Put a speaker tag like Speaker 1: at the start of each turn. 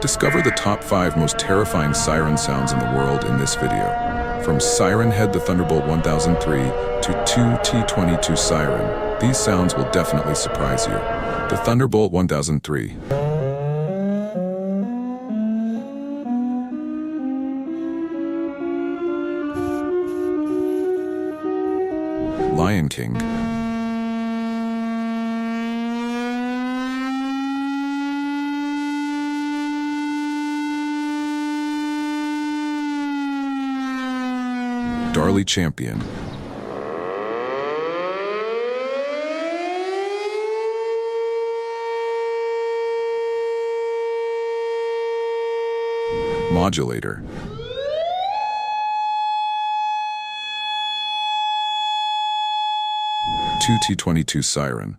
Speaker 1: Discover the top 5 most terrifying siren sounds in the world in this video. From Siren Head the Thunderbolt 1003 to 2T22 Siren, these sounds will definitely surprise you. The Thunderbolt 1003. Lion King. Darley Champion. Modulator. T22 Siren.